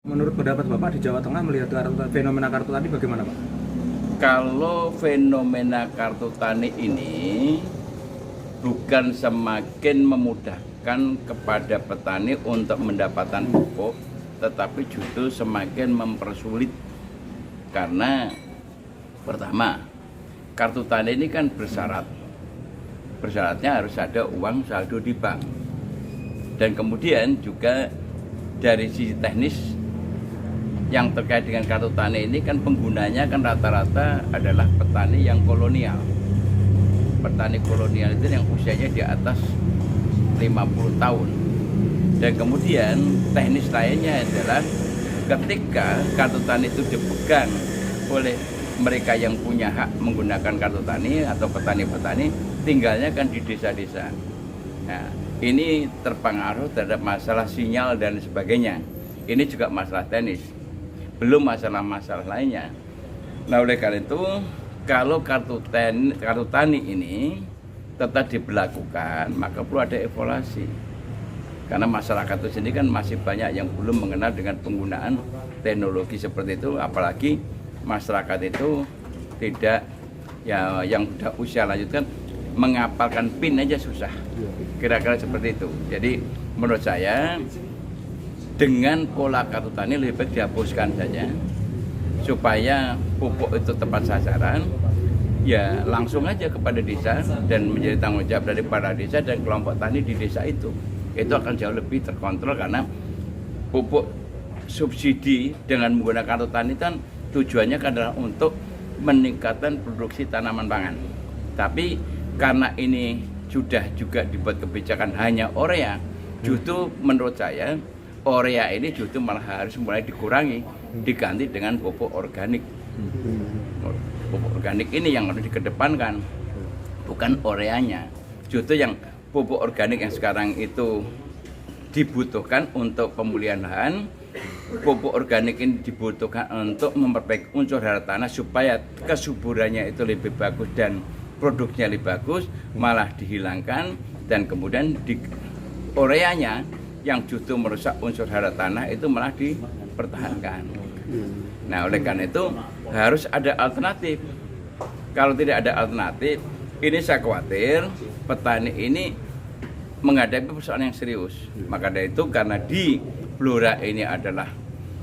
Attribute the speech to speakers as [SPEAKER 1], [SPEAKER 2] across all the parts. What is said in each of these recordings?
[SPEAKER 1] Menurut pendapat Bapak di Jawa Tengah melihat fenomena kartu tani bagaimana Pak?
[SPEAKER 2] Kalau fenomena kartu tani ini bukan semakin memudahkan kepada petani untuk mendapatkan pupuk, tetapi justru semakin mempersulit. Karena pertama, kartu tani ini kan bersyarat. Bersyaratnya harus ada uang saldo di bank. Dan kemudian juga dari sisi teknis yang terkait dengan kartu tani ini kan penggunanya kan rata-rata adalah petani yang kolonial. Petani kolonial itu yang usianya di atas 50 tahun. Dan kemudian teknis lainnya adalah ketika kartu tani itu dipegang oleh mereka yang punya hak menggunakan kartu tani atau petani-petani, tinggalnya kan di desa-desa. Nah, ini terpengaruh terhadap masalah sinyal dan sebagainya. Ini juga masalah teknis. Belum masalah-masalah lainnya. Nah, oleh karena itu, kalau kartu tani ini tetap diberlakukan, maka perlu ada evaluasi. Karena masyarakat itu sendiri kan masih banyak yang belum mengenal dengan penggunaan teknologi seperti itu, apalagi masyarakat itu tidak, ya yang sudah usia lanjut kan menghafalkan PIN aja susah. Kira-kira seperti itu. Jadi menurut saya dengan pola kartu tani lebih baik dihapuskan saja supaya pupuk itu tepat sasaran, ya langsung aja kepada desa dan menjadi tanggung jawab dari para desa dan kelompok tani di desa itu akan jauh lebih terkontrol. Karena pupuk subsidi dengan menggunakan kartu tani kan tujuannya adalah untuk meningkatkan produksi tanaman pangan. Tapi karena ini sudah juga dibuat kebijakan hanya urea, justru menurut saya urea ini justru malah harus mulai dikurangi, diganti dengan pupuk organik. Pupuk organik ini yang harus dikedepankan, bukan ureanya. Justru yang pupuk organik yang sekarang itu dibutuhkan untuk pemulihan lahan, pupuk organik ini dibutuhkan untuk memperbaiki unsur hara tanah supaya kesuburannya itu lebih bagus dan produknya lebih bagus, malah dihilangkan, dan kemudian ureanya yang justru merusak unsur hara tanah itu malah dipertahankan. Nah, oleh karena itu harus ada alternatif. Kalau tidak ada alternatif, ini saya khawatir petani ini menghadapi persoalan yang serius. Maka dari itu, karena di Blora ini adalah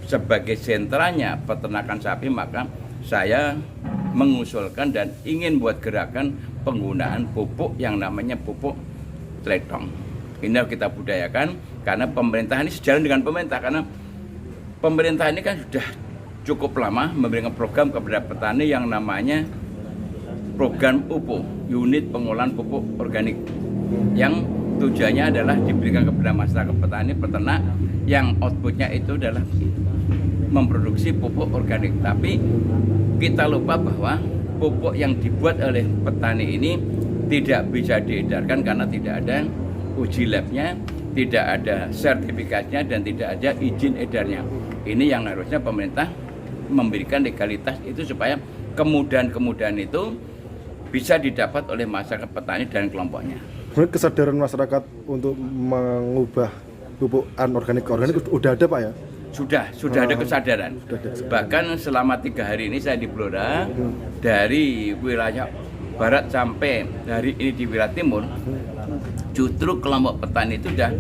[SPEAKER 2] sebagai sentranya peternakan sapi, maka saya mengusulkan dan ingin buat gerakan penggunaan pupuk yang namanya pupuk tletong. Ini harus kita budayakan, karena pemerintah ini sejalan dengan pemerintah, karena pemerintah ini kan sudah cukup lama memberikan program kepada petani yang namanya program UPO, unit pengolahan pupuk organik, yang tujuannya adalah diberikan kepada masyarakat petani peternak yang outputnya itu adalah memproduksi pupuk organik. Tapi kita lupa bahwa pupuk yang dibuat oleh petani ini tidak bisa diedarkan karena tidak ada uji labnya, tidak ada sertifikatnya, dan tidak ada izin edarnya. Ini yang harusnya pemerintah memberikan legalitas itu supaya kemudahan-kemudahan itu bisa didapat oleh masyarakat petani dan kelompoknya.
[SPEAKER 3] Kesadaran masyarakat untuk mengubah pupuk anorganik ke organik udah ada Pak ya?
[SPEAKER 2] Sudah ada kesadaran. Bahkan selama 3 hari ini saya di Blora, dari wilayah barat sampai hari ini di wilayah timur, justru kelompok petani itu sudah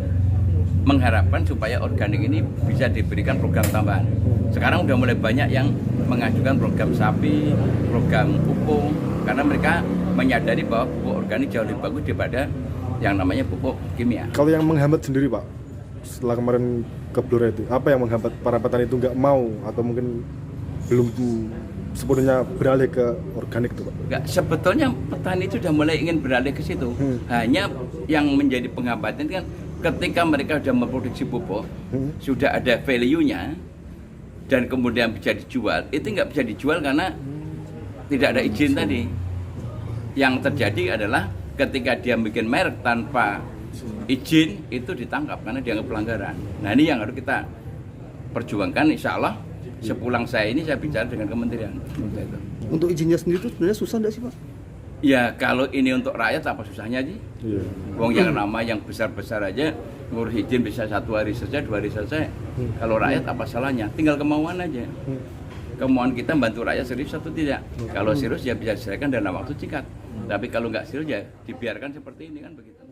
[SPEAKER 2] mengharapkan supaya organik ini bisa diberikan program tambahan. Sekarang udah mulai banyak yang mengajukan program sapi, program pupuk, karena mereka menyadari bahwa pupuk organik jauh lebih bagus daripada yang namanya pupuk kimia.
[SPEAKER 3] Kalau yang menghambat sendiri Pak, setelah kemarin ke Blora itu, apa yang menghambat para petani itu nggak mau atau mungkin belum sepenuhnya beralih ke organik itu Pak?
[SPEAKER 2] Enggak, sebetulnya petani itu sudah mulai ingin beralih ke situ. Hanya yang menjadi penghambatan kan ketika mereka sudah memproduksi pupuk, sudah ada value-nya, dan kemudian bisa dijual, itu nggak bisa dijual karena tidak ada izin tadi. Yang terjadi adalah ketika dia bikin merek tanpa izin, itu ditangkap karena dianggap pelanggaran. Nah, ini yang harus kita perjuangkan. Insya Allah sepulang saya ini saya bicara dengan kementerian.
[SPEAKER 4] Untuk izinnya sendiri itu sebenarnya susah nggak sih Pak?
[SPEAKER 2] Ya kalau ini untuk rakyat apa susahnya sih? Wong yang nama yang besar-besar aja ngurus izin bisa 1 hari selesai, 2 hari selesai. Kalau rakyat apa salahnya? Tinggal kemauan aja. Kemauan kita bantu rakyat serius atau tidak. Kalau serius ya bisa diselesaikan dalam waktu singkat. Tapi kalau nggak serius ya dibiarkan seperti ini kan begitu.